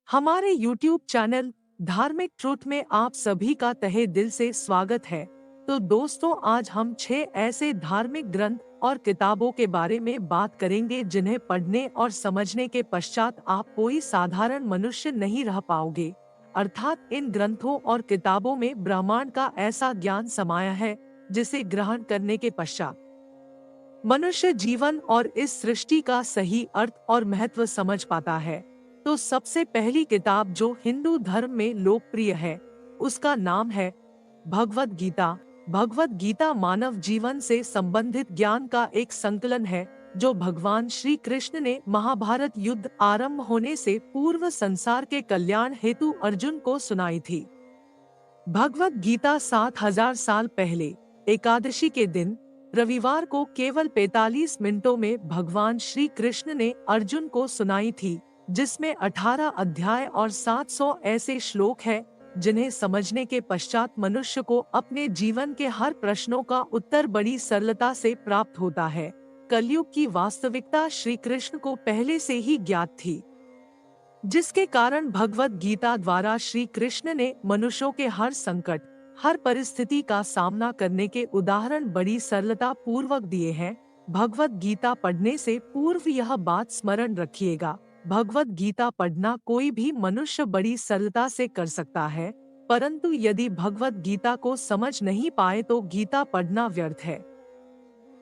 हमारे YouTube channel धार्मिक truth में आप सभी का तहे दिल से स्वागत है। तो दोस्तों, आज हम 6 ऐसे धार्मिक ग्रंथ और किताबों के बारे में बात करेंगे जिन्हें पढ़ने और समझने के पश्चात आप कोई साधारण मनुष्य नहीं रह पाओगे। अर्थात इन ग्रंथों और किताबों में ब्रह्मांड का ऐसा ज्ञान समाया है जिसे ग्रहण करने के पश्चात मनुष्य जीवन और इस सृष्टि का सही अर्थ और महत्व समझ पाता है। तो सबसे पहली किताब जो हिंदू धर्म में लोकप्रिय है, उसका नाम है भगवत गीता। भगवत गीता मानव जीवन से संबंधित ज्ञान का एक संकलन है जो भगवान श्री कृष्ण ने महाभारत युद्ध आरंभ होने से पूर्व संसार के कल्याण हेतु अर्जुन को सुनाई थी। भगवत गीता 7000 साल पहले एकादशी के दिन रविवार को केवल 45 मिनटों में भगवान श्री कृष्ण ने अर्जुन को सुनाई थी, जिसमें 18 अध्याय और 700 ऐसे श्लोक हैं जिन्हें समझने के पश्चात मनुष्य को अपने जीवन के हर प्रश्नों का उत्तर बड़ी सरलता से प्राप्त होता है। कलयुग की वास्तविकता श्री कृष्ण को पहले से ही ज्ञात थी, जिसके कारण भगवत गीता द्वारा श्री कृष्ण ने मनुष्यों के हर संकट, हर परिस्थिति का सामना करने के उदाहरण बड़ी सरलता पूर्वक दिए हैं। भगवत गीता पढ़ने से पूर्व यह बात स्मरण रखिएगा, भगवत गीता पढ़ना कोई भी मनुष्य बड़ी सरलता से कर सकता है, परंतु यदि भगवत गीता को समझ नहीं पाए तो गीता पढ़ना व्यर्थ है।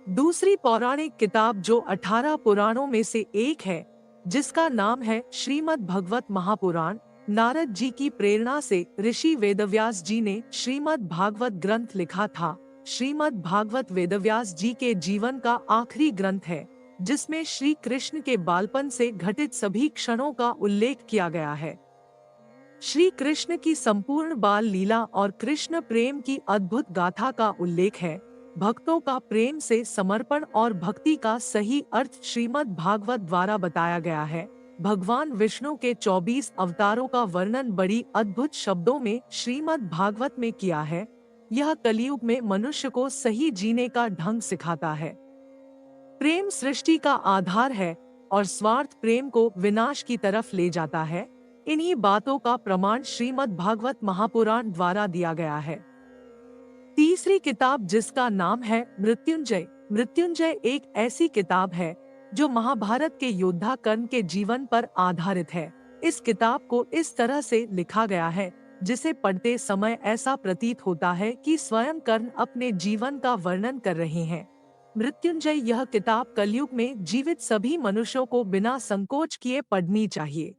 दूसरी पौराणिक किताब जो 18 पुराणों में से एक है, जिसका नाम है श्रीमद् भगवत महापुराण, नारद जी की प्रेरणा से ऋषि वेदव्यास जी ने श्रीमद् भागवत ग्रंथ लिखा था। श्रीमद् भागवत वेदव्यास जी के जीवन का आखिरी ग्रंथ है, जिसमें श्री कृष्ण के बालपन से घटित सभी क्षणों का उल्लेख किया गया है। श्री कृष्ण की संपूर्ण बाल लीला और कृष्ण प्रेम की अद्भुत गाथा का उल्लेख है। भक्तों का प्रेम से समर्पण और भक्ति का सही अर्थ श्रीमद् भागवत द्वारा बताया गया है। भगवान विष्णु के 24 अवतारों का वर्णन बड़ी अद्भुत शब्दों में श्रीमद् भागवत में किया है। यह कलयुग में मनुष्य को सही जीने का ढंग सिखाता है। प्रेम सृष्टि का आधार है और स्वार्थ प्रेम को विनाश की तरफ ले जाता है। इन्हीं बातों का प्रमाण श्रीमद् भागवत महापुराण द्वारा दिया गया है। तीसरी किताब जिसका नाम है मृत्युंजय। मृत्युंजय एक ऐसी किताब है जो महाभारत के योद्धा कर्ण के जीवन पर आधारित है। इस किताब को इस तरह से लिखा गया है जिसे पढ़ते समय ऐसा प्रतीत होता है कि स्वयं कर्ण अपने जीवन का वर्णन कर रहे हैं। मृत्युंजय यह किताब कलयुग में जीवित सभी मनुष्यों को बिना संकोच किए पढ़नी चाहिए।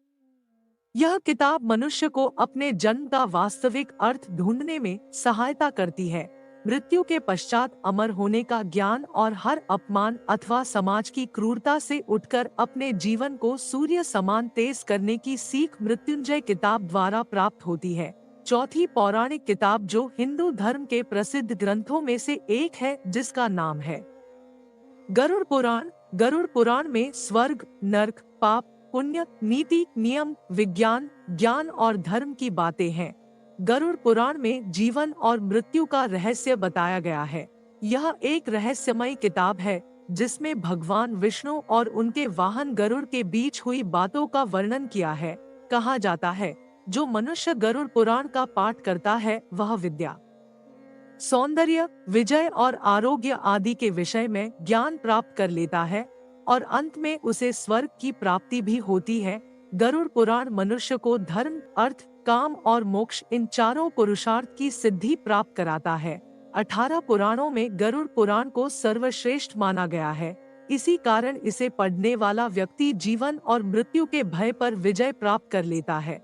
यह किताब मनुष्य को अपने जन्म का वास्तविक अर्थ ढूंढने में सहायता करती है। मृत्यु के पश्चात अमर होने का ज्ञान और हर अपमान अथवा समाज की क्रूरता से उठकर अपने जीवन को सूर्य समान तेज करने की सीख मृत्युंजय किताब द्वारा प्राप्त होती है। चौथी पौराणिक किताब जो हिंदू धर्म के प्रसिद्ध ग्रंथों में से एक है, जिसका नाम है गरुड़ पुराण। गरुड़ पुराण में स्वर्ग, नर्क, पाप, पुण्य, नीति, नियम, विज्ञान, ज्ञान और धर्म की बातें हैं। गरुड़ पुराण में जीवन और मृत्यु का रहस्य बताया गया है। यह एक रहस्यमय किताब है जिसमें भगवान विष्णु और उनके वाहन गरुड़ के बीच हुई बातों का वर्णन किया है। कहा जाता है जो मनुष्य गरुड़ पुराण का पाठ करता है वह विद्या, सौंदर्य, विजय और आरोग्य आदि के विषय में ज्ञान प्राप्त कर लेता है और अंत में उसे स्वर्ग की प्राप्ति भी होती है। गरुड़ पुराण मनुष्य को धर्म, अर्थ, काम और मोक्ष इन चारों पुरुषार्थ की सिद्धि प्राप्त कराता है। 18 पुराणों में गरुड़ पुराण को सर्वश्रेष्ठ माना गया है। इसी कारण इसे पढ़ने वाला व्यक्ति जीवन और मृत्यु के भय पर विजय प्राप्त कर लेता है।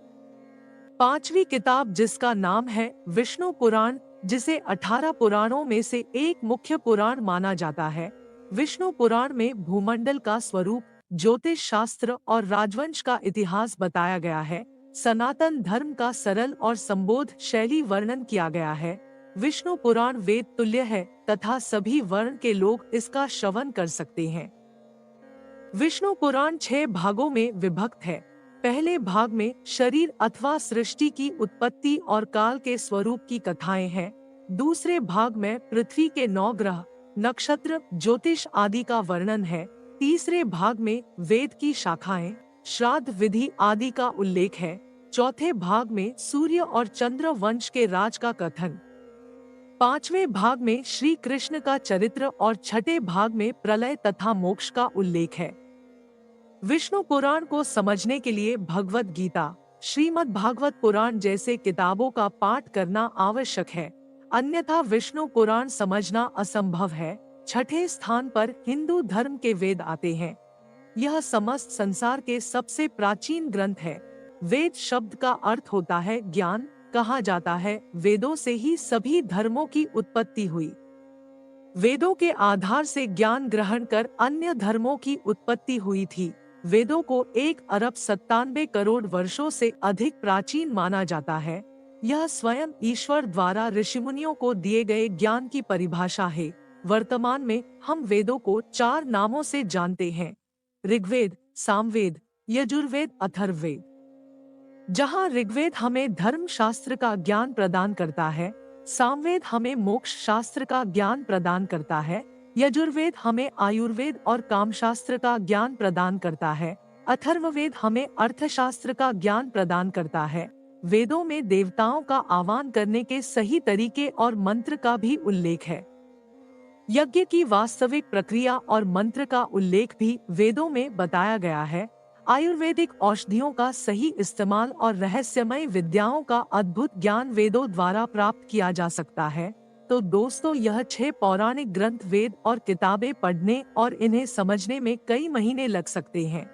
पांचवी किताब जिसका नाम है विष्णु पुराण, जिसे 18 पुराणों में से एक मुख्य पुराण माना जाता है। विष्णु पुराण में भूमंडल का स्वरूप, ज्योतिष शास्त्र और राजवंश का इतिहास बताया गया है। सनातन धर्म का सरल और संबोध शैली वर्णन किया गया है। विष्णु पुराण वेद तुल्य है तथा सभी वर्ण के लोग इसका श्रवण कर सकते हैं। विष्णु पुराण 6 भागों में विभक्त है। पहले भाग में शरीर अथवा सृष्टि की उत्पत्ति और काल के स्वरूप की कथाएं हैं। दूसरे भाग में पृथ्वी के 9 ग्रह, नक्षत्र, ज्योतिष आदि का वर्णन है। तीसरे भाग में वेद की शाखाएं, श्राद्ध विधि आदि का उल्लेख है। चौथे भाग में सूर्य और चंद्र वंश के राज का कथन, पांचवें भाग में श्री कृष्ण का चरित्र और छठे भाग में प्रलय तथा मोक्ष का उल्लेख है। विष्णु पुराण को समझने के लिए भगवत गीता, श्रीमद् भागवत पुराण जैसे किताबों का पाठ करना आवश्यक है, अन्यथा विष्णु पुराण समझना असंभव है। छठे स्थान पर हिंदू धर्म के वेद आते हैं। यह समस्त संसार के सबसे प्राचीन ग्रंथ है। वेद शब्द का अर्थ होता है ज्ञान। कहा जाता है वेदों से ही सभी धर्मों की उत्पत्ति हुई। वेदों के आधार से ज्ञान ग्रहण कर अन्य धर्मों की उत्पत्ति हुई थी। वेदों को 1,97 करोड़ वर्षों से अधिक प्राचीन माना जाता है। यह स्वयं ईश्वर द्वारा ऋषिमुनियों को दिए गए ज्ञान की परिभाषा है। वर्तमान में हम वेदों को 4 नामों से जानते हैं: ऋग्वेद, सामवेद, यजुर्वेद, अथर्ववेद। जहाँ ऋग्वेद हमें धर्म शास्त्र का ज्ञान प्रदान करता है, सामवेद हमें मोक्ष शास्त्र का ज्ञान प्रदान करता है, यजुर्वेद हमें आयुर्वेद और कामशास्त्र का ज्ञान प्रदान करता है, अथर्ववेद हमें अर्थशास्त्र का ज्ञान प्रदान करता है। वेदों में देवताओं का आह्वान करने के सही तरीके और मंत्र का भी उल्लेख है। यज्ञ की वास्तविक प्रक्रिया और मंत्र का उल्लेख भी वेदों में बताया गया है। आयुर्वेदिक औषधियों का सही इस्तेमाल और रहस्यमय विद्याओं का अद्भुत ज्ञान वेदों द्वारा प्राप्त किया जा सकता है। तो दोस्तों, यह 6 पौराणिक ग्रंथ, वेद और किताबें पढ़ने और इन्हें समझने में कई महीने लग सकते हैं,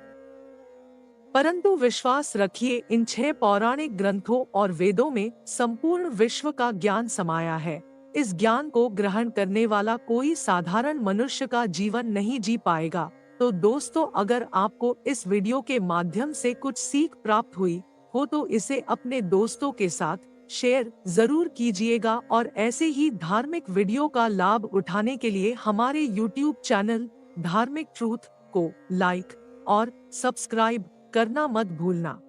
परंतु विश्वास रखिए, इन 6 पौराणिक ग्रंथों और वेदों में संपूर्ण विश्व का ज्ञान समाया है। इस ज्ञान को ग्रहण करने वाला कोई साधारण मनुष्य का जीवन नहीं जी पाएगा। तो दोस्तों, अगर आपको इस वीडियो के माध्यम से कुछ सीख प्राप्त हुई हो तो इसे अपने दोस्तों के साथ शेयर जरूर कीजिएगा और ऐसे ही धार्मिक वीडियो का लाभ उठाने के लिए हमारे YouTube चैनल धार्मिक ट्रूथ को लाइक और सब्सक्राइब करना मत भूलना।